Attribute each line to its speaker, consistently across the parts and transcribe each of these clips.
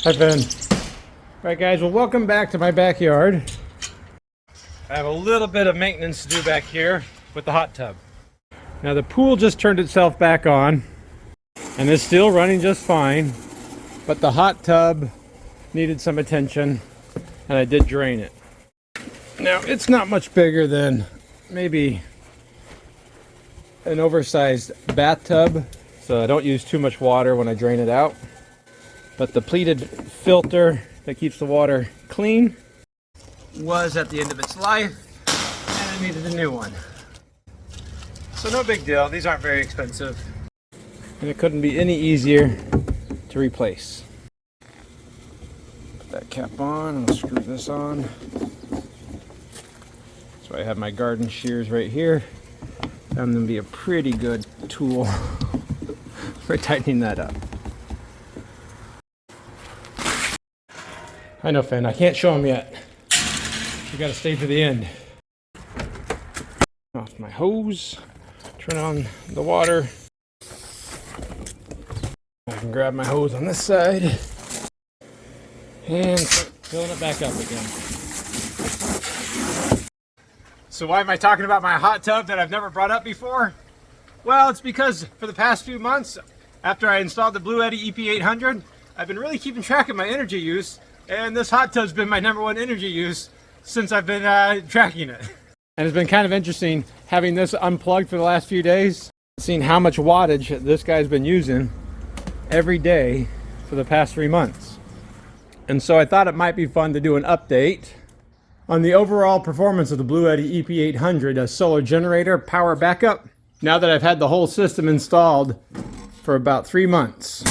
Speaker 1: Hi, Ben. Alright guys, well welcome back to my backyard. I have a little bit of maintenance to do back here with the hot tub. Now the pool just turned itself back on and is still running just fine, but the hot tub needed some attention and I did drain it. Now it's not much bigger than maybe an oversized bathtub, so I don't use too much water when I drain it out. But the pleated filter that keeps the water clean was at the end of its life and I needed a new one. So no big deal, these aren't very expensive. And it couldn't be any easier to replace. Put that cap on and I'll screw this on. So I have my garden shears right here. Found them to be a pretty good tool for tightening that up. I know, Finn, I can't show them yet. You gotta stay to the end. Off my hose, turn on the water. I can grab my hose on this side and start filling it back up again. So why am I talking about my hot tub that I've never brought up before? Well, it's because for the past few months, after I installed the Bluetti EP800, I've been really keeping track of my energy use. And this hot tub's been my #1 energy use since I've been tracking it. And it's been kind of interesting having this unplugged for the last few days, seeing how much wattage this guy's been using every day for the past 3 months. And so I thought it might be fun to do an update on the overall performance of the Bluetti EP800, a solar generator power backup, now that I've had the whole system installed for about 3 months.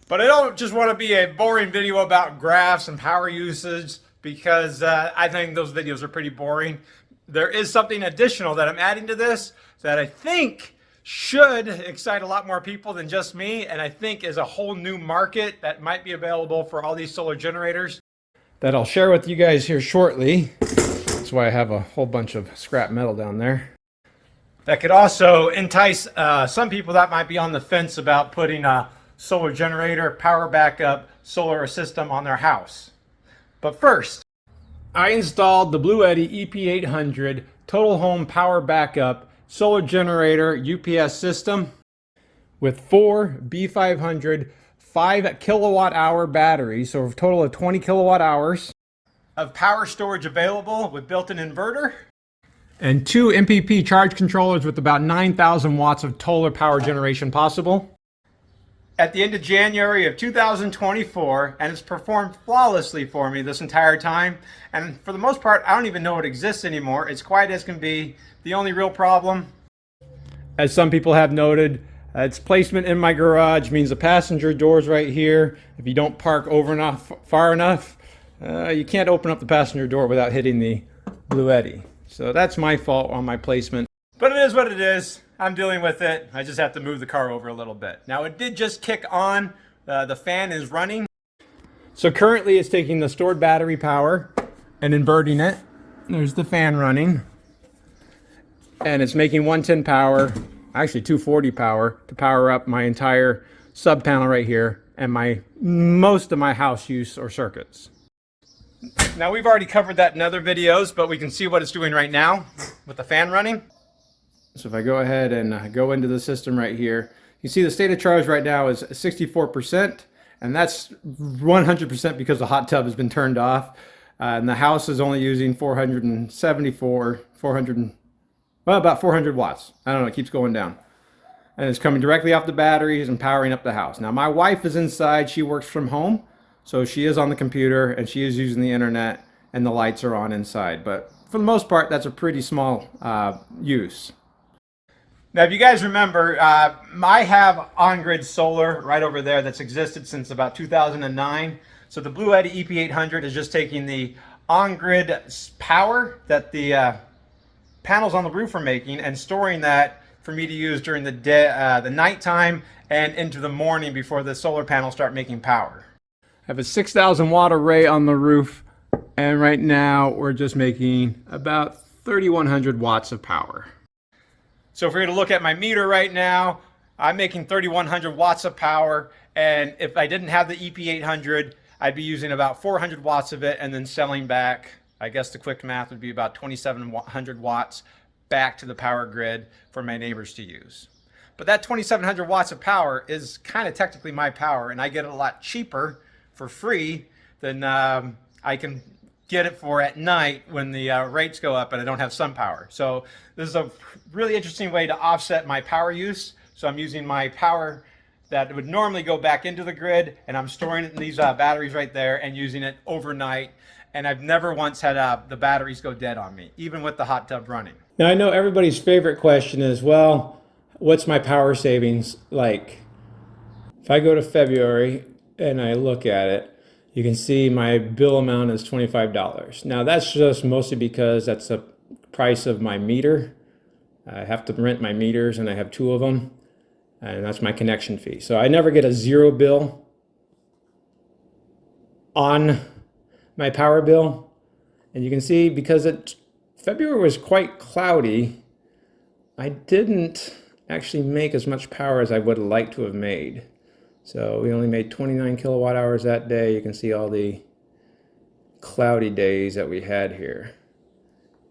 Speaker 1: But I don't just want to be a boring video about graphs and power usage because I think those videos are pretty boring. There is something additional that I'm adding to this that I think should excite a lot more people than just me, and I think is a whole new market that might be available for all these solar generators that I'll share with you guys here shortly. That's why I have a whole bunch of scrap metal down there. That could also entice some people that might be on the fence about putting a solar generator, power backup, solar system on their house. But first, I installed the Bluetti EP800 total home power backup solar generator UPS system with 4 B500 5 kilowatt hour batteries, so a total of 20 kilowatt hours of power storage available with built-in inverter, and 2 MPP charge controllers with about 9,000 watts of total power generation possible. At the end of January of 2024, and it's performed flawlessly for me this entire time. And for the most part, I don't even know it exists anymore. It's quiet as can be. The only real problem, as some people have noted, its placement in my garage means the passenger door's right here. If you don't park far enough, you can't open up the passenger door without hitting the Bluetti. So that's my fault on my placement. But it is what it is. I'm dealing with it. I just have to move the car over a little bit. Now it did just kick on. The fan is running. So currently it's taking the stored battery power and inverting it. There's the fan running. And it's making 110 power, actually 240 power, to power up my entire sub panel right here and most of my house use or circuits. Now we've already covered that in other videos, but we can see what it's doing right now with the fan running. So if I go ahead and go into the system right here, you see the state of charge right now is 64%, and that's 100% because the hot tub has been turned off. And the house is only using about 400 watts. I don't know, it keeps going down. And it's coming directly off the batteries and powering up the house. Now my wife is inside, she works from home, so she is on the computer and she is using the internet and the lights are on inside. But for the most part, that's a pretty small use. Now, if you guys remember, I have on-grid solar right over there that's existed since about 2009. So the Bluetti EP800 is just taking the on-grid power that the panels on the roof are making and storing that for me to use during the day, the nighttime and into the morning before the solar panels start making power. I have a 6,000 watt array on the roof, and right now we're just making about 3,100 watts of power. So if we're going to look at my meter right now, I'm making 3,100 watts of power, And if I didn't have the EP800, I'd be using about 400 watts of it and then selling back, I guess the quick math would be about 2,700 watts back to the power grid for my neighbors to use. But that 2,700 watts of power is kind of technically my power, and I get it a lot cheaper for free than I can get it for at night when the rates go up and I don't have sun power. So this is a really interesting way to offset my power use. So I'm using my power that would normally go back into the grid, and I'm storing it in these batteries right there and using it overnight. And I've never once had the batteries go dead on me, even with the hot tub running.
Speaker 2: Now I know everybody's favorite question is, well, what's my power savings like? If I go to February and I look at it, you can see my bill amount is $25. Now that's just mostly because that's the price of my meter. I have to rent my meters, and I have 2 of them, and that's my connection fee. So I never get a zero bill on my power bill. And you can see, because February was quite cloudy, I didn't actually make as much power as I would have liked to have made. So we only made 29 kilowatt hours that day. You can see all the cloudy days that we had here.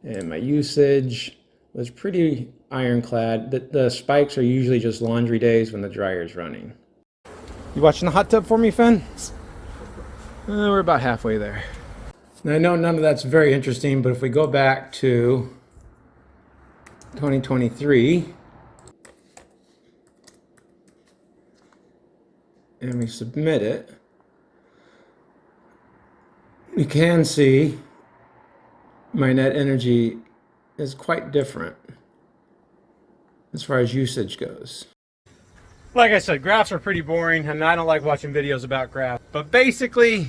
Speaker 2: And my usage was pretty ironclad. The spikes are usually just laundry days when the dryer's running. You watching the hot tub for me, Finn? We're about halfway there. Now, I know none of that's very interesting, but if we go back to 2023 and we submit it, we can see my net energy is quite different as far as usage goes.
Speaker 1: Like I said, graphs are pretty boring, and I don't like watching videos about graphs. But basically,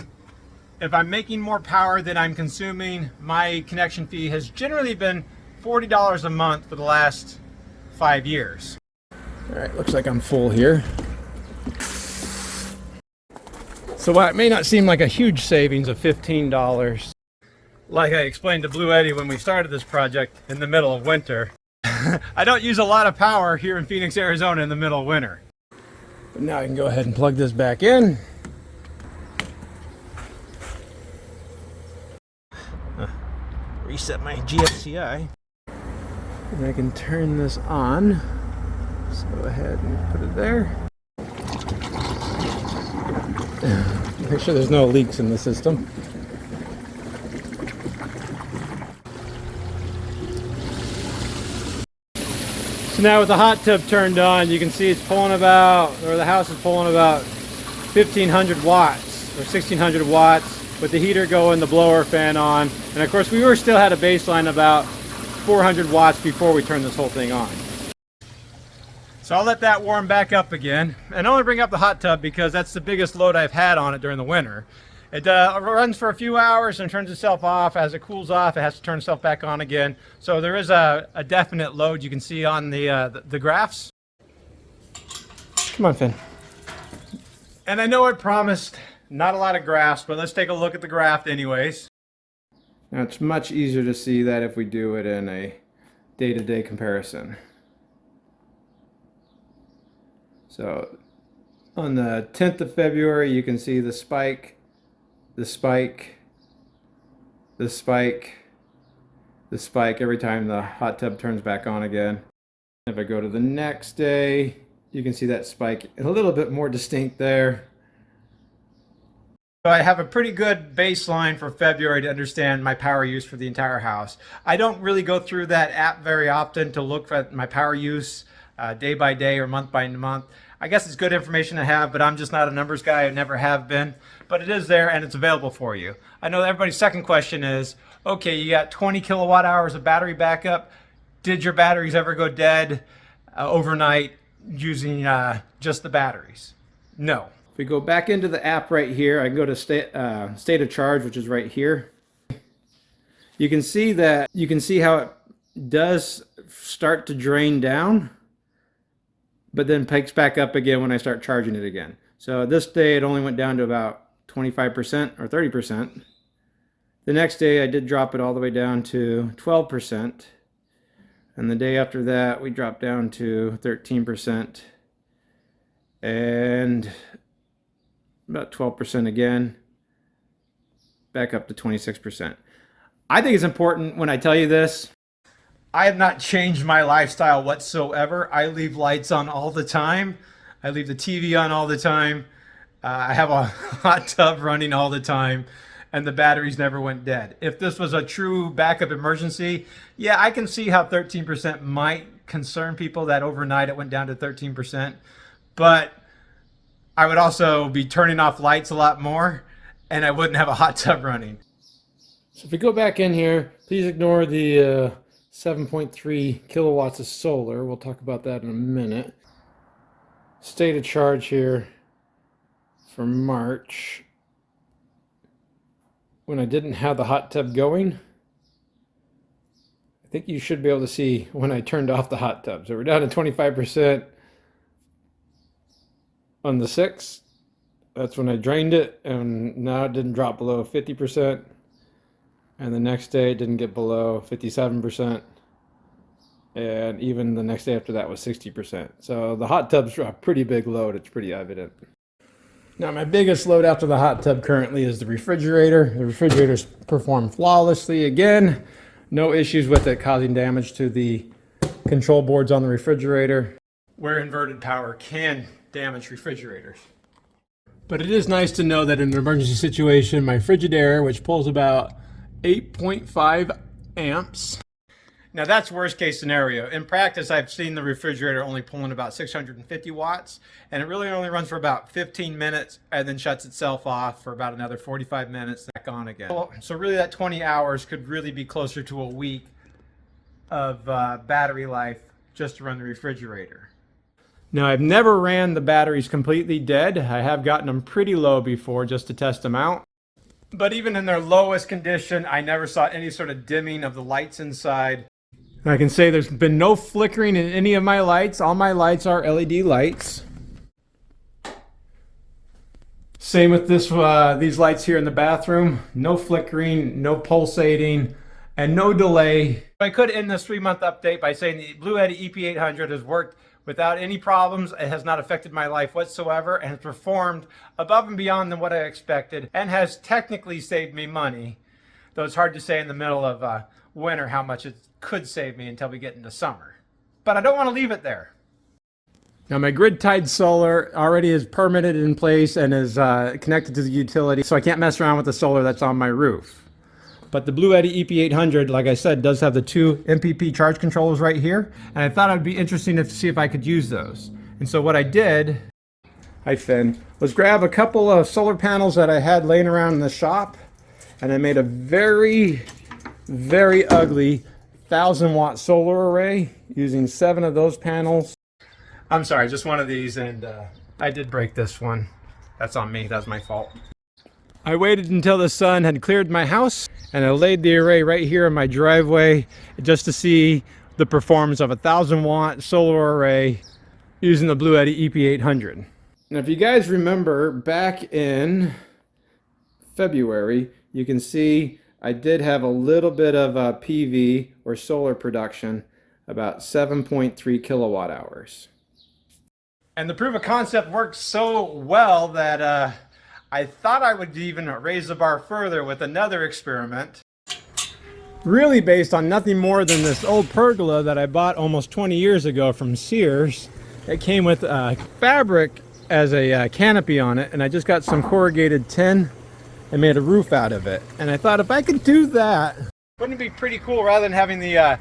Speaker 1: if I'm making more power than I'm consuming, my connection fee has generally been $40 a month for the last 5 years.
Speaker 2: All right, looks like I'm full here. So while it may not seem like a huge savings of $15,
Speaker 1: like I explained to Bluetti when we started this project in the middle of winter, I don't use a lot of power here in Phoenix, Arizona in the middle of winter.
Speaker 2: But now I can go ahead and plug this back in. Reset my GFCI. And I can turn this on. Let's go ahead and put it there. Make sure there's no leaks in the system. So now with the hot tub turned on, you can see it's pulling about, or the house is pulling about 1,500 watts or 1,600 watts with the heater going, the blower fan on. And of course we still had a baseline about 400 watts before we turned this whole thing on.
Speaker 1: So I'll let that warm back up again, and only bring up the hot tub because that's the biggest load I've had on it during the winter. It runs for a few hours and turns itself off. As it cools off, it has to turn itself back on again. So there is a definite load you can see on the graphs.
Speaker 2: Come on, Finn.
Speaker 1: And I know I promised not a lot of graphs, but let's take a look at the graph anyways.
Speaker 2: Now it's much easier to see that if we do it in a day-to-day comparison. So on the 10th of February, you can see the spike, the spike, the spike, the spike every time the hot tub turns back on again. If I go to the next day, you can see that spike a little bit more distinct there.
Speaker 1: So I have a pretty good baseline for February to understand my power use for the entire house. I don't really go through that app very often to look at my power use day by day or month by month. I guess it's good information to have, but I'm just not a numbers guy. I never have been. But it is there and it's available for you. I know everybody's second question is, okay, you got 20 kilowatt hours of battery backup. Did your batteries ever go dead overnight using just the batteries? No.
Speaker 2: If we go back into the app right here, I can go to state of charge, which is right here. You can see how it does start to drain down, but then picks back up again when I start charging it again. So this day it only went down to about 25% or 30%. The next day I did drop it all the way down to 12%. And the day after that we dropped down to 13%. And about 12% again, back up to 26%. I think it's important when I tell you this.
Speaker 1: I have not changed my lifestyle whatsoever. I leave lights on all the time. I leave the TV on all the time. I have a hot tub running all the time, and the batteries never went dead. If this was a true backup emergency, yeah, I can see how 13% might concern people that overnight it went down to 13%. But I would also be turning off lights a lot more, and I wouldn't have a hot tub running.
Speaker 3: So if we go back in here, please ignore the 7.3 kilowatts of solar. We'll talk about that in a minute. State of charge here for March, when I didn't have the hot tub going. I think you should be able to see when I turned off the hot tub. So we're down to 25% on the 6th. That's when I drained it, and now it didn't drop below 50%. And the next day it didn't get below 57%. And even the next day after that was 60%. So the hot tub's a pretty big load. It's pretty evident.
Speaker 2: Now my biggest load after the hot tub currently is the refrigerator. The refrigerator's performed flawlessly again. No issues with it causing damage to the control boards on the refrigerator,
Speaker 1: Where inverted power can damage refrigerators.
Speaker 2: but it is nice to know that in an emergency situation, my Frigidaire, which pulls about 8.5 amps.
Speaker 1: Now that's worst case scenario. In practice, I've seen the refrigerator only pulling about 650 watts, and it really only runs for about 15 minutes and then shuts itself off for about another 45 minutes, back on again. So really that 20 hours could really be closer to a week of battery life just to run the refrigerator.
Speaker 2: Now I've never ran the batteries completely dead. I have gotten them pretty low before just to test them out.
Speaker 1: But even in their lowest condition, I never saw any sort of dimming of the lights inside.
Speaker 2: I can say there's been no flickering in any of my lights. All my lights are LED lights. Same with these lights here in the bathroom. No flickering, no pulsating, and no delay.
Speaker 1: I could end this 3-month update by saying the Bluetti EP800 has worked without any problems. It has not affected my life whatsoever and has performed above and beyond than what I expected, and has technically saved me money. Though it's hard to say in the middle of winter how much it could save me until we get into summer. But I don't want to leave it there.
Speaker 2: Now my grid-tied solar already is permitted in place and is connected to the utility, so I can't mess around with the solar that's on my roof. But the Bluetti EP800, like I said, does have the 2 MPP charge controllers right here, and I thought it would be interesting to see if I could use those. And so what I did, was grab a couple of solar panels that I had laying around in the shop, and I made a very, very ugly 1,000-watt solar array using 7 of those panels.
Speaker 1: I'm sorry, just one of these, and I did break this one. That's on me, that's my fault.
Speaker 2: I waited until the sun had cleared my house, and I laid the array right here in my driveway just to see the performance of a 1,000-watt solar array using the Bluetti EP800. Now, if you guys remember back in February, you can see I did have a little bit of PV or solar production, about 7.3 kilowatt hours.
Speaker 1: And the proof of concept worked so well that I thought I would even raise the bar further with another experiment.
Speaker 2: Really based on nothing more than this old pergola that I bought almost 20 years ago from Sears. It came with fabric as a canopy on it, and I just got some corrugated tin and made a roof out of it. And I thought if I could do that,
Speaker 1: Wouldn't it be pretty cool, rather than having the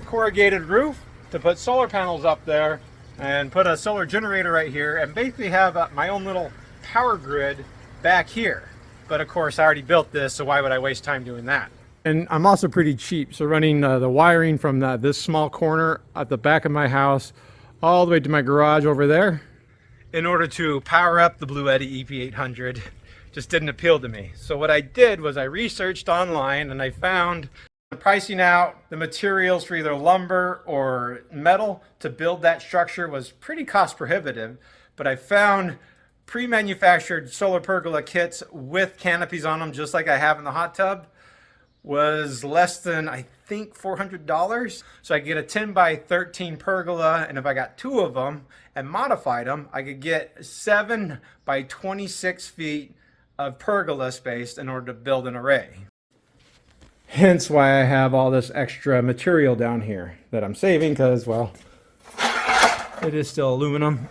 Speaker 1: corrugated roof, to put solar panels up there and put a solar generator right here and basically have my own little power grid back here. But of course I already built this, so why would I waste time doing that?
Speaker 2: and I'm also pretty cheap, so running the wiring from this small corner at the back of my house all the way to my garage over there
Speaker 1: In order to power up the Bluetti EP800 just didn't appeal to me. So what I did was I researched online, and I found pricing out the materials for either lumber or metal to build that structure was pretty cost prohibitive. But I found pre-manufactured solar pergola kits with canopies on them, just like I have in the hot tub, was less than, I think, $400. So I could get a 10 by 13 pergola, and if I got 2 of them and modified them, I could get 7 by 26 feet of pergola space in order to build an array. Hence why I have all this extra material down here that I'm saving because, well, it is still aluminum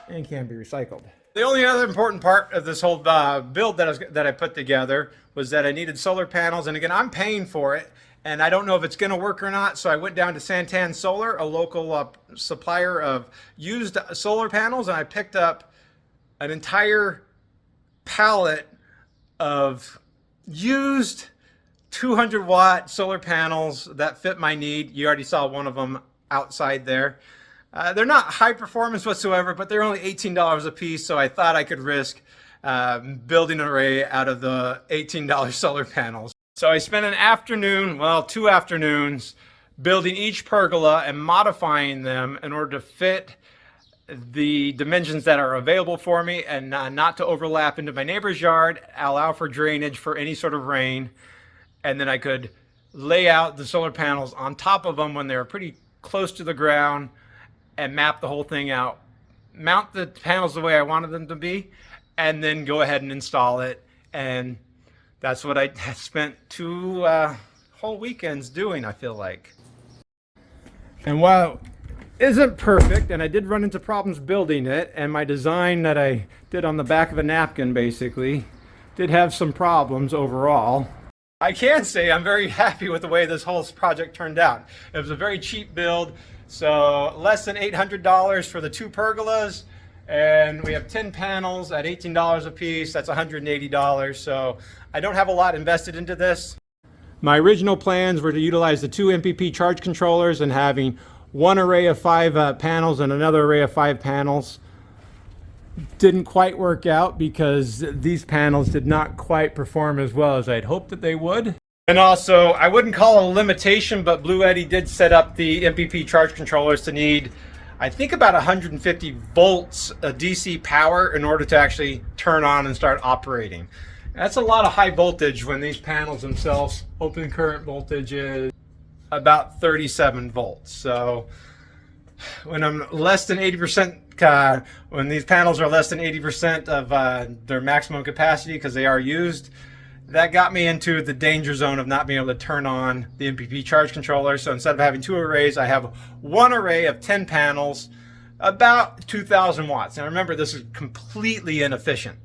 Speaker 1: and can be recycled. The only other important part of this whole build that I put together was that I needed solar panels, and again, I'm paying for it, and I don't know if it's going to work or not, so I went down to Santan Solar, a local supplier of used solar panels, and I picked up an entire pallet of used 200-watt solar panels that fit my need. You already saw one of them outside there. They're not high performance whatsoever, but they're only $18 a piece, so I thought I could risk building an array out of the $18 solar panels. So I spent an afternoon, well, 2 afternoons, building each pergola and modifying them in order to fit the dimensions that are available for me and not to overlap into my neighbor's yard, allow for drainage for any sort of rain, and then I could lay out the solar panels on top of them when they were pretty close to the ground and map the whole thing out, mount the panels the way I wanted them to be, and then go ahead and install it. And that's what I spent 2 whole weekends doing, I feel like. And while it isn't perfect, and I did run into problems building it, and my design that I did on the back of a napkin basically did have some problems overall, I can say I'm very happy with the way this whole project turned out. It was a very cheap build, so less than $800 for the 2 pergolas, and we have 10 panels at $18 a piece. That's $180, so I don't have a lot invested into this. My original plans were to utilize the 2 MPP charge controllers and having one array of 5 panels and another array of 5 panels. Didn't quite work out because these panels did not quite perform as well as I'd hoped that they would. And also, I wouldn't call it a limitation, but Bluetti did set up the MPP charge controllers to need, I think, about 150 volts of DC power in order to actually turn on and start operating. That's a lot of high voltage when these panels themselves, open current voltage is about 37 volts. So when I'm less than 80%, when these panels are less than 80% of their maximum capacity because they are used, that got me into the danger zone of not being able to turn on the MPP charge controller. So instead of having 2 arrays, I have one array of 10 panels, about 2,000 watts. Now remember, this is completely inefficient.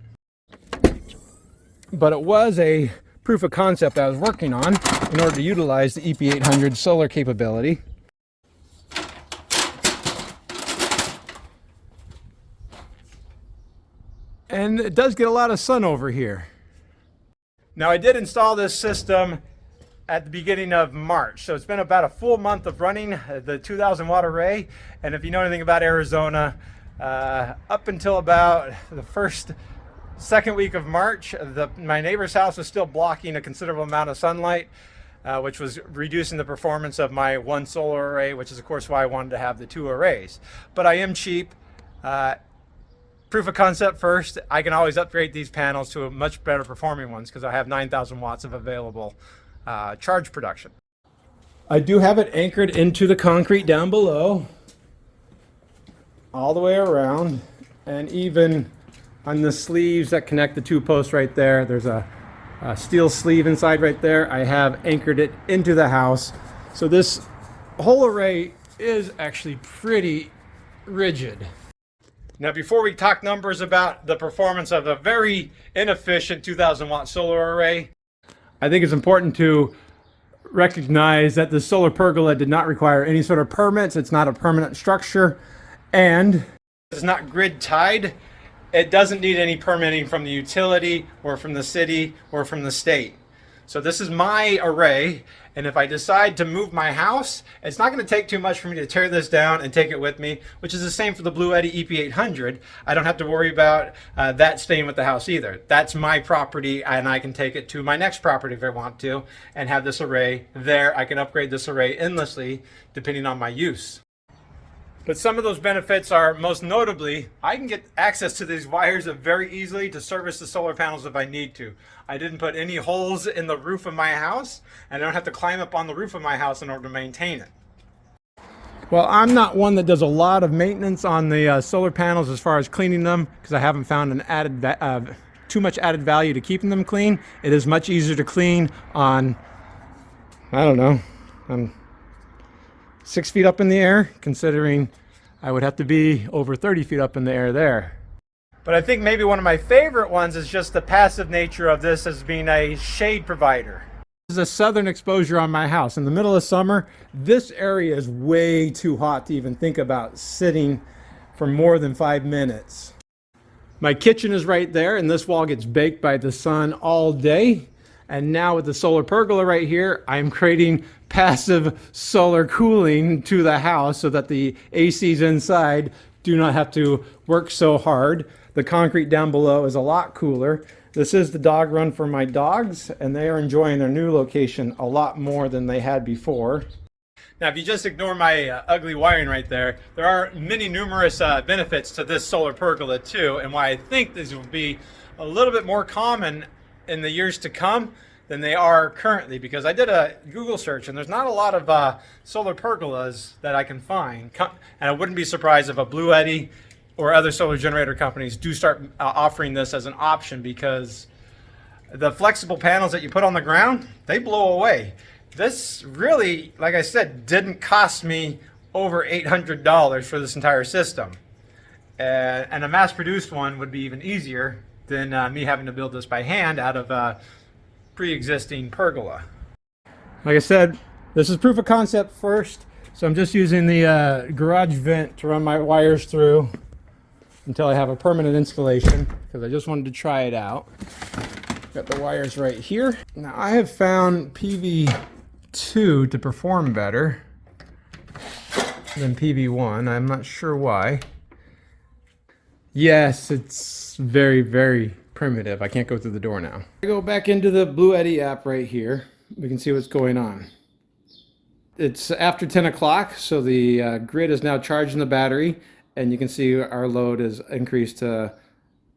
Speaker 1: But it was a proof of concept I was working on in order to utilize the EP800 solar capability. And it does get a lot of sun over here. Now I did install this system at the beginning of March, so it's been about a full month of running the 2,000 watt array. And if you know anything about Arizona, up until about the second week of March, my neighbor's house was still blocking a considerable amount of sunlight, which was reducing the performance of my 1 solar array, which is of course why I wanted to have the 2 arrays. But I am cheap. Proof of concept first, I can always upgrade these panels to a much better performing ones because I have 9,000 watts of available charge production. I do have it anchored into the concrete down below, all the way around, and even on the sleeves that connect the 2 posts right there, there's a steel sleeve inside right there. I have anchored it into the house. So this whole array is actually pretty rigid. Now, before we talk numbers about the performance of a very inefficient 2,000 watt solar array, I think it's important to recognize that the solar pergola did not require any sort of permits. It's not a permanent structure, and it's not grid tied. It doesn't need any permitting from the utility or from the city or from the state. So this is my array, and if I decide to move my house, it's not going to take too much for me to tear this down and take it with me, which is the same for the Bluetti EP800. I don't have to worry about that staying with the house either. That's my property, and I can take it to my next property if I want to and have this array there. I can upgrade this array endlessly depending on my use. But some of those benefits are, most notably, I can get access to these wires very easily to service the solar panels if I need to. I didn't put any holes in the roof of my house, and I don't have to climb up on the roof of my house in order to maintain it. Well, I'm not one that does a lot of maintenance on the solar panels as far as cleaning them, because I haven't found too much added value to keeping them clean. It is much easier to clean on, I don't know, 6 feet up in the air, considering I would have to be over 30 feet up in the air there. But I think maybe one of my favorite ones is just the passive nature of this as being a shade provider. This is a southern exposure on my house. In the middle of summer, this area is way too hot to even think about sitting for more than 5 minutes. My kitchen is right there, and this wall gets baked by the sun all day. And now with the solar pergola right here, I'm creating passive solar cooling to the house so that the ACs inside do not have to work so hard. The concrete down below is a lot cooler. This is the dog run for my dogs, and they are enjoying their new location a lot more than they had before. Now, if you just ignore my ugly wiring right there, there are numerous benefits to this solar pergola too, and why I think these will be a little bit more common in the years to come than they are currently, because I did a Google search and there's not a lot of solar pergolas that I can find, and I wouldn't be surprised if a Bluetti or other solar generator companies do start offering this as an option, because the flexible panels that you put on the ground, they blow away. This really, like I said, didn't cost me over $800 for this entire system. And a mass-produced one would be even easier than me having to build this by hand out of a pre-existing pergola. Like I said, this is proof of concept first, so I'm just using the garage vent to run my wires through until I have a permanent installation, because I just wanted to try it out. Got the wires right here. Now I have found PV2 to perform better than PV1. I'm not sure why. Yes, it's very, very primitive. I can't go through the door now. I go back into the Bluetti app right here. We can see what's going on. It's after 10 o'clock, so the grid is now charging the battery, and you can see our load is increased to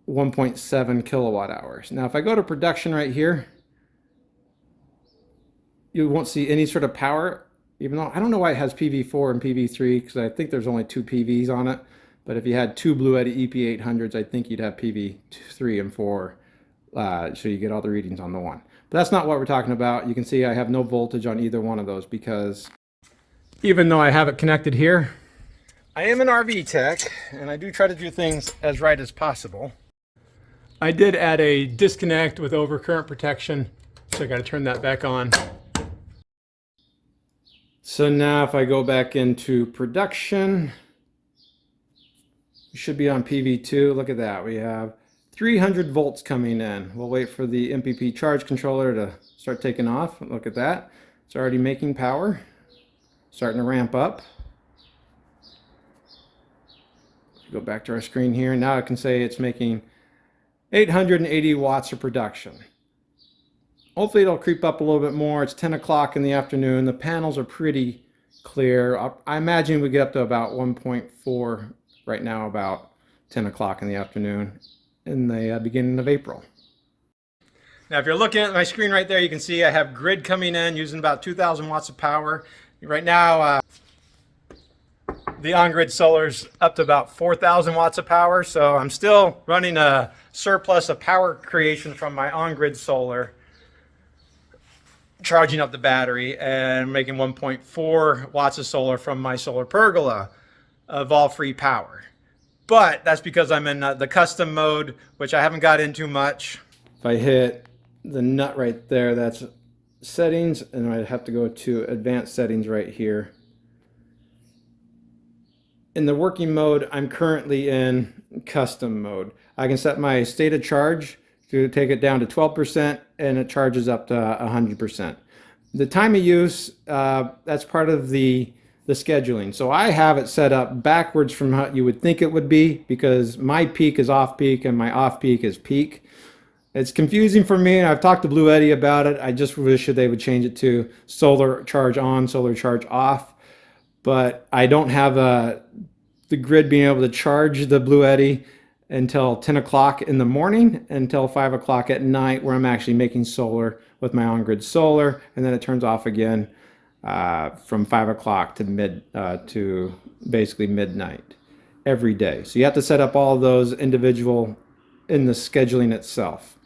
Speaker 1: 1.7 kilowatt hours. Now, if I go to production right here, you won't see any sort of power, even though I don't know why it has PV4 and PV3, because I think there's only 2 PVs on it. But if you had 2 Bluetti EP800s, I think you'd have PV3 and 4, so you get all the readings on the one. But that's not what we're talking about. You can see I have no voltage on either one of those, because even though I have it connected here, I am an RV tech, and I do try to do things as right as possible. I did add a disconnect with overcurrent protection, so I got to turn that back on. So now if I go back into production, we should be on PV2. Look at that. We have 300 volts coming in. We'll wait for the MPP charge controller to start taking off. Look at that. It's already making power. Starting to ramp up. Go back to our screen here. Now I can say it's making 880 watts of production. Hopefully it'll creep up a little bit more. It's 10 o'clock in the afternoon. The panels are pretty clear. I imagine we get up to about 1.4 right now, about 10 o'clock in the afternoon in the beginning of April. Now, if you're looking at my screen right there, you can see I have grid coming in using about 2,000 watts of power. Right now, the on-grid solar's up to about 4,000 watts of power, so I'm still running a surplus of power creation from my on-grid solar, charging up the battery and making 1.4 watts of solar from my solar pergola of all free power. But that's because I'm in the custom mode, which I haven't got into much. If I hit the nut right there, that's settings, and I'd have to go to advanced settings right here. In the working mode, I'm currently in custom mode. I can set my state of charge to take it down to 12%, and it charges up to 100%. The time of use, that's part of the scheduling. So I have it set up backwards from how you would think it would be, because my peak is off peak and my off peak is peak. It's confusing for me, and I've talked to Bluetti about it. I just wish they would change it to solar charge on, solar charge off. But I don't have a
Speaker 3: the grid being able to charge the Bluetti until 10 o'clock in the morning until 5 o'clock at night, where I'm actually making solar with my on-grid solar, and then it turns off again from 5 o'clock to basically midnight every day. So you have to set up all of those individual in the scheduling itself.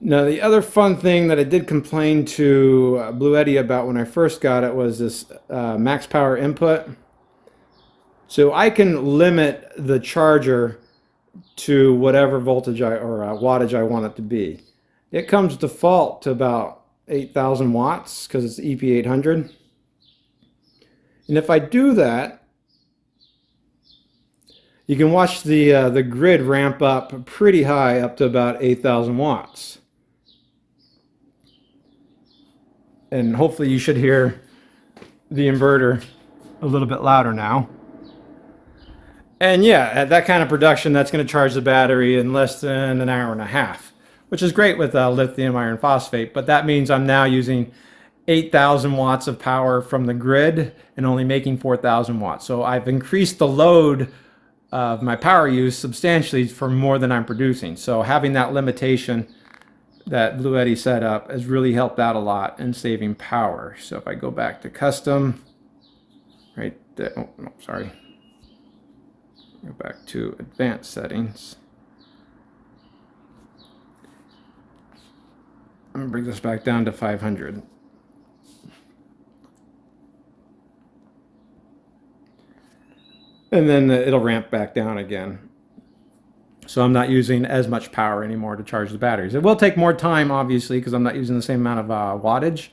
Speaker 3: Now, the other fun thing that I did complain to Bluetti about when I first got it was this max power input. So I can limit the charger to whatever voltage or wattage I want it to be. It comes default to about 8,000 watts because it's EP800. And if I do that, you can watch the grid ramp up pretty high, up to about 8,000 watts. And hopefully you should hear the inverter a little bit louder now. And yeah, at that kind of production, that's going to charge the battery in less than an hour and a half, which is great with lithium iron phosphate. But that means I'm now using 8,000 watts of power from the grid and only making 4,000 watts. So I've increased the load of my power use substantially for more than I'm producing. So having that limitation that Bluetti set up has really helped out a lot in saving power. So if I go back to custom, right there, oh, no, sorry. Go back to advanced settings. I'm gonna bring this back down to 500. And then it'll ramp back down again. So I'm not using as much power anymore to charge the batteries. It will take more time, obviously, because I'm not using the same amount of wattage,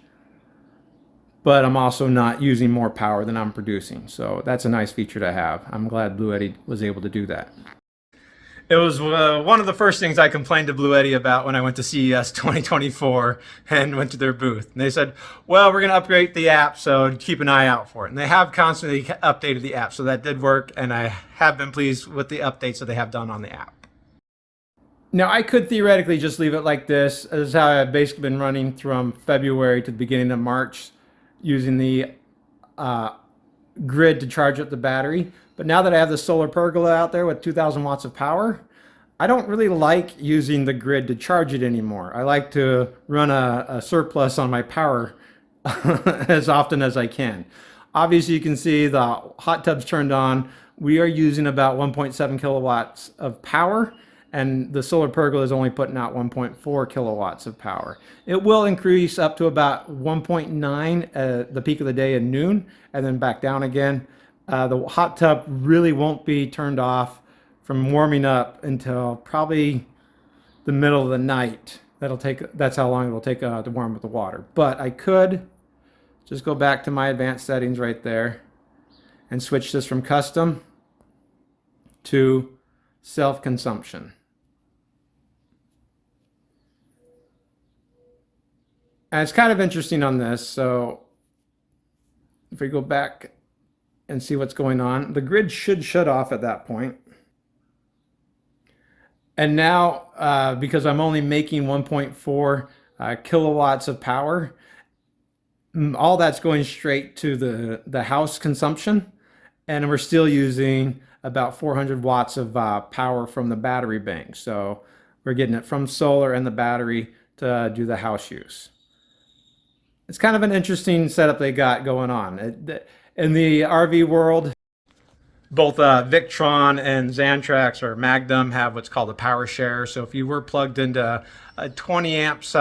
Speaker 3: but I'm also not using more power than I'm producing. So that's a nice feature to have. I'm glad Bluetti was able to do that.
Speaker 1: It was one of the first things I complained to Bluetti about when I went to CES 2024 and went to their booth. And they said, well, we're going to upgrade the app, so keep an eye out for it. And they have constantly updated the app, so that did work, and I have been pleased with the updates that they have done on the app.
Speaker 3: Now, I could theoretically just leave it like this. This is how I've basically been running from February to the beginning of March, using the grid to charge up the battery. But now that I have the solar pergola out there with 2,000 watts of power, I don't really like using the grid to charge it anymore. I like to run a surplus on my power as often as I can. Obviously, you can see the hot tub's turned on. We are using about 1.7 kilowatts of power, and the solar pergola is only putting out 1.4 kilowatts of power. It will increase up to about 1.9 at the peak of the day at noon, and then back down again. The hot tub really won't be turned off from warming up until probably the middle of the night. That's how long it will take to warm up the water. But I could just go back to my advanced settings right there and switch this from custom to self-consumption. And it's kind of interesting on this. So if we go back and see what's going on, the grid should shut off at that point. And now, because I'm only making 1.4 kilowatts of power, all that's going straight to the house consumption. And we're still using about 400 watts of power from the battery bank. So we're getting it from solar and the battery to do the house use. It's kind of an interesting setup they got going on. In the RV world, both Victron and Xantrax or Magnum have what's called a power share. So if you were plugged into a 20 amps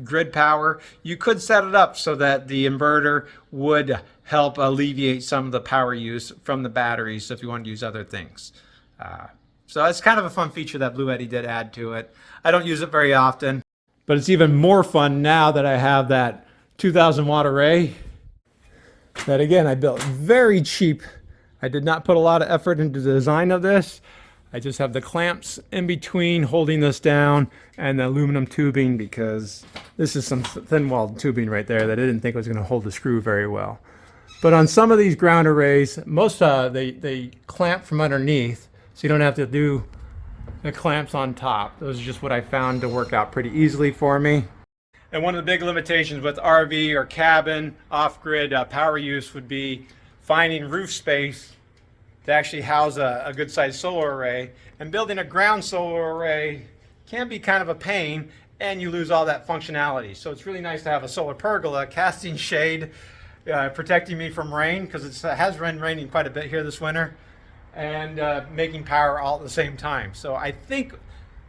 Speaker 3: grid power, you could set it up so that the inverter would help alleviate some of the power use from the batteries if you want to use other things. So it's kind of a fun feature that Bluetti did add to it. I don't use it very often, but it's even more fun now that I have that 2,000 watt array that, again, I built very cheap. I did not put a lot of effort into the design of this. I just have the clamps in between holding this down and the aluminum tubing, because this is some thin-walled tubing right there that I didn't think was going to hold the screw very well. But on some of these ground arrays, most they clamp from underneath, so you don't have to do the clamps on top. Those are just what I found to work out pretty easily for me. And one of the big limitations with RV or cabin off-grid power use would be finding roof space
Speaker 1: to actually house a good sized solar array. And building a ground solar array can be kind of a pain, and you lose all that functionality. So it's really nice to have a solar pergola casting shade, protecting me from rain, because it has been raining quite a bit here this winter, and making power all at the same time. So I think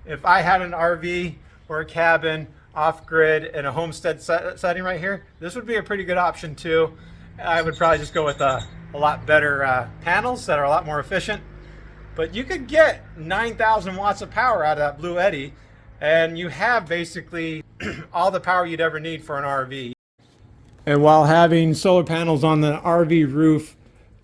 Speaker 1: if I had an RV or a cabin off grid in a homestead setting right here, this would be a pretty good option too. I would probably just go with a lot better panels that are a lot more efficient. But you could get 9,000 watts of power out of that Bluetti, and you have basically all the power you'd ever need for an RV.
Speaker 3: And while having solar panels on the RV roof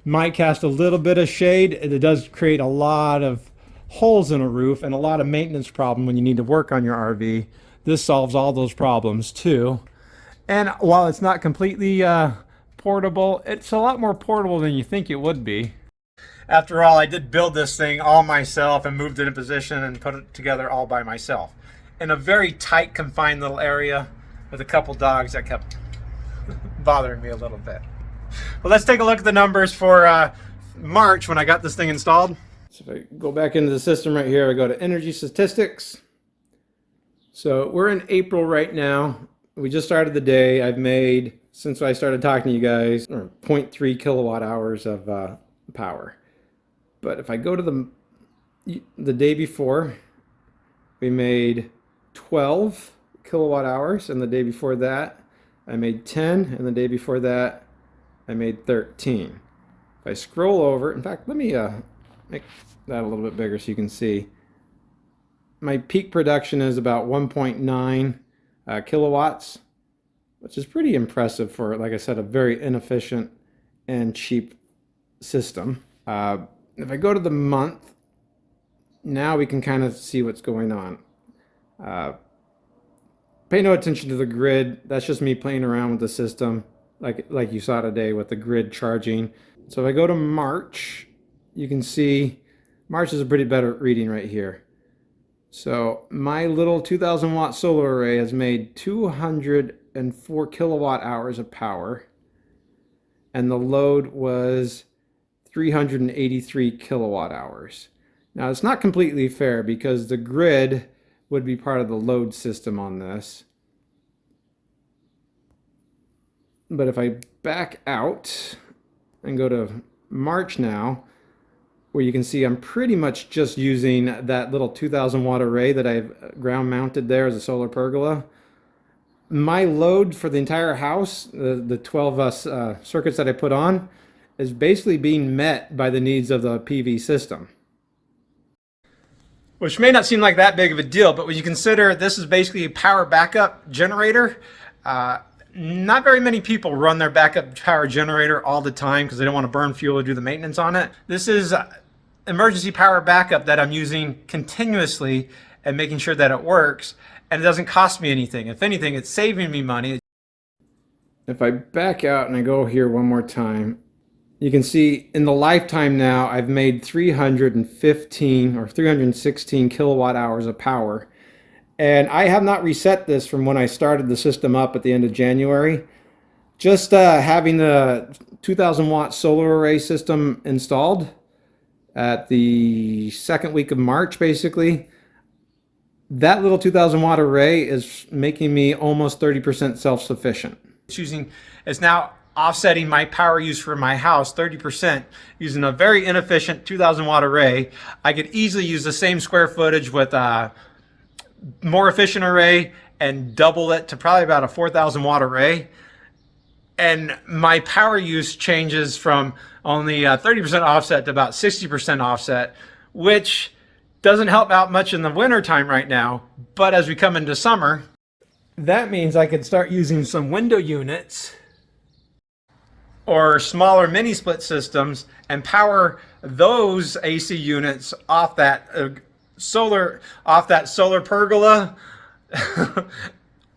Speaker 3: might cast a little bit of shade, it does create a lot of holes in a roof and a lot of maintenance problem when you need to work on your RV. This solves all those problems too. And while it's not completely portable, it's a lot more portable than you think it would be.
Speaker 1: After all, I did build this thing all myself and moved it in position and put it together all by myself in a very tight, confined little area with a couple dogs that kept bothering me a little bit. Well, let's take a look at the numbers for March when I got this thing installed.
Speaker 3: So if I go back into the system right here, I go to energy statistics. So we're in April right now. We just started the day. I've made, since I started talking to you guys, 0.3 kilowatt hours of power. But if I go to the day before, we made 12 kilowatt hours, and the day before that I made 10, and the day before that I made 13. If I scroll over, in fact, let me make that a little bit bigger so you can see. My peak production is about 1.9 kilowatts, which is pretty impressive for, like I said, a very inefficient and cheap system. If I go to the month, now we can kind of see what's going on. Pay no attention to the grid. That's just me playing around with the system, like you saw today with the grid charging. So if I go to March, you can see March is a pretty better reading right here. So my little 2,000 watt solar array has made 204 kilowatt hours of power, and the load was 383 kilowatt hours. Now it's not completely fair because the grid would be part of the load system on this. But if I back out and go to March now, where you can see I'm pretty much just using that little 2,000 watt array that I've ground mounted there as a solar pergola. My load for the entire house, the 12 circuits that I put on, is basically being met by the needs of the PV system.
Speaker 1: Which may not seem like that big of a deal, but when you consider this is basically a power backup generator, not very many people run their backup power generator all the time because they don't want to burn fuel or do the maintenance on it. This is emergency power backup that I'm using continuously and making sure that it works, and it doesn't cost me anything. If anything, it's saving me money.
Speaker 3: If I back out and I go here one more time, you can see in the lifetime now I've made 315 or 316 kilowatt hours of power. And I have not reset this from when I started the system up at the end of January. Just having the 2,000 watt solar array system installed at the second week of March, basically, that little 2,000 watt array is making me almost 30% self-sufficient.
Speaker 1: It's now offsetting my power use for my house 30% using a very inefficient 2,000 watt array. I could easily use the same square footage with a more efficient array and double it to probably about a 4,000 watt array. And my power use changes from only 30% offset to about 60% offset, which doesn't help out much in the winter time right now. But as we come into summer, that means I could start using some window units or smaller mini split systems and power those AC units off that solar pergola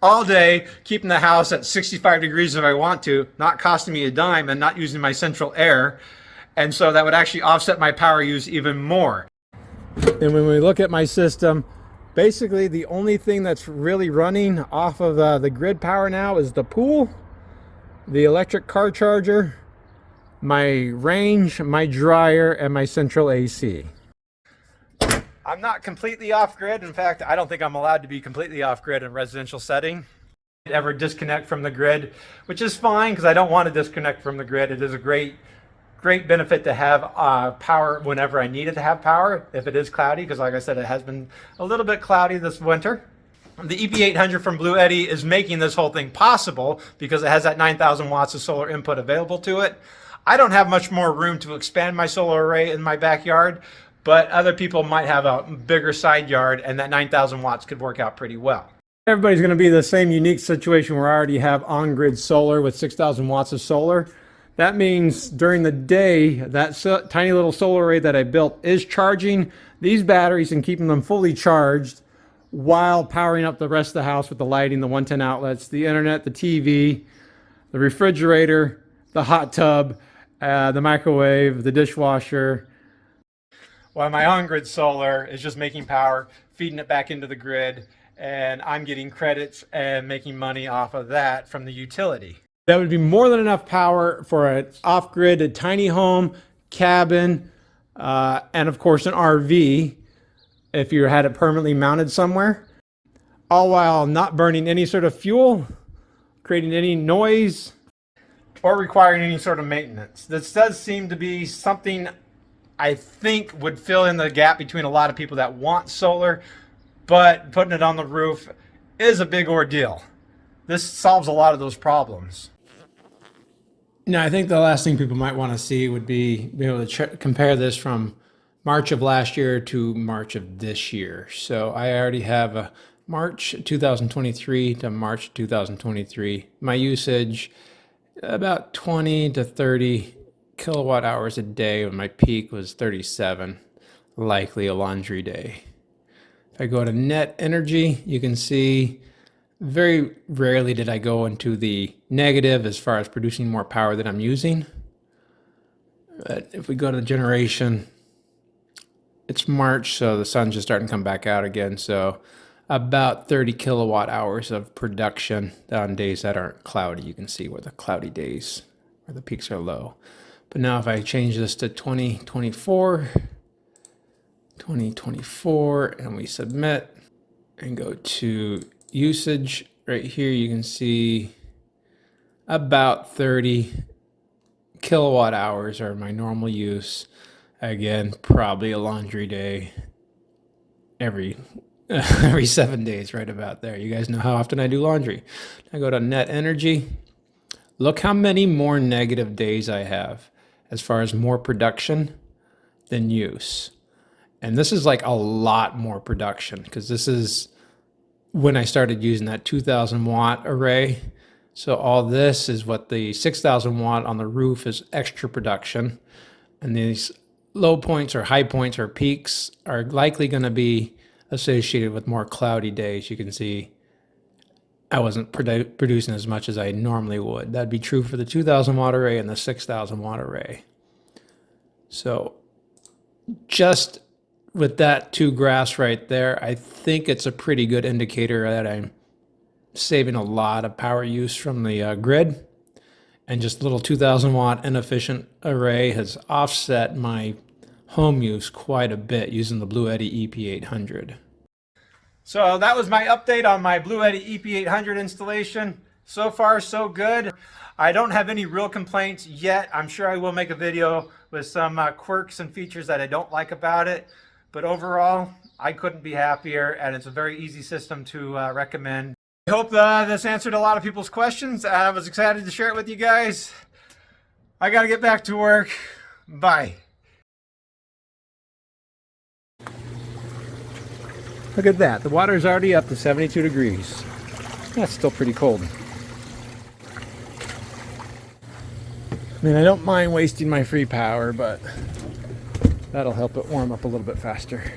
Speaker 1: all day, keeping the house at 65 degrees if I want to, not costing me a dime and not using my central air. And so that would actually offset my power use even more.
Speaker 3: And when we look at my system, basically the only thing that's really running off of the grid power now is the pool, the electric car charger,
Speaker 2: my range, my dryer, and my central AC.
Speaker 1: I'm not completely off-grid. In fact, I don't think I'm allowed to be completely off-grid in a residential setting. Ever disconnect from the grid, which is fine because I don't want to disconnect from the grid. It is a great benefit to have power whenever I need it to have power if it is cloudy, because like I said, it has been a little bit cloudy this winter. The EP800 from Bluetti is making this whole thing possible because it has that 9,000 watts of solar input available to it. I don't have much more room to expand my solar array in my backyard, but other people might have a bigger side yard and that 9,000 watts could work out pretty well.
Speaker 2: Everybody's going to be in the same unique situation where I already have on-grid solar with 6,000 watts of solar. That means during the day, that tiny little solar array that I built is charging these batteries and keeping them fully charged while powering up the rest of the house with the lighting, the 110 outlets, the internet, the TV, the refrigerator, the hot tub, the microwave, the dishwasher.
Speaker 1: While my on-grid solar is just making power, feeding it back into the grid, and I'm getting credits and making money off of that from the utility.
Speaker 2: That would be more than enough power for an off-grid, a tiny home, cabin, and of course an RV if you had it permanently mounted somewhere, all while not burning any sort of fuel, creating any noise,
Speaker 1: or requiring any sort of maintenance. This does seem to be something I think would fill in the gap between a lot of people that want solar, but putting it on the roof is a big ordeal. This solves a lot of those problems.
Speaker 2: Now, I think the last thing people might want to see would be able to compare this from March of last year to March of this year. So I already have a March 2023 to March 2023. My usage, about 20 to 30 kilowatt hours a day, when my peak was 37, likely a laundry day. If I go to net energy, you can see very rarely did I go into the negative as far as producing more power than I'm using. But if we go to the generation, it's March, so the sun's just starting to come back out again. So about 30 kilowatt hours of production on days that aren't cloudy. You can see where the cloudy days, where the peaks are low. But now if I change this to 2024, and we submit and go to usage, right here you can see about 30 kilowatt hours are my normal use. Again, probably a laundry day every 7 days, right about there. You guys know how often I do laundry. I go to net energy. Look how many more negative days I have as far as more production than use. And this is like a lot more production because this is when I started using that 2,000 watt array. So all this is what the 6,000 watt on the roof is extra production. And these low points or high points or peaks are likely going to be associated with more cloudy days. You can see I wasn't producing as much as I normally would. That'd be true for the 2,000 watt array and the 6,000 watt array. So just with that two graphs right there, I think it's a pretty good indicator that I'm saving a lot of power use from the grid. And just a little 2,000 watt inefficient array has offset my home use quite a bit using the Bluetti EP800.
Speaker 1: So that was my update on my Bluetti EP800 installation. So far, so good. I don't have any real complaints yet. I'm sure I will make a video with some quirks and features that I don't like about it. But overall, I couldn't be happier, and it's a very easy system to recommend. I hope this answered a lot of people's questions. I was excited to share it with you guys. I got to get back to work. Bye.
Speaker 2: Look at that. The water's already up to 72 degrees. That's still pretty cold. I mean, I don't mind wasting my free power, but that'll help it warm up a little bit faster.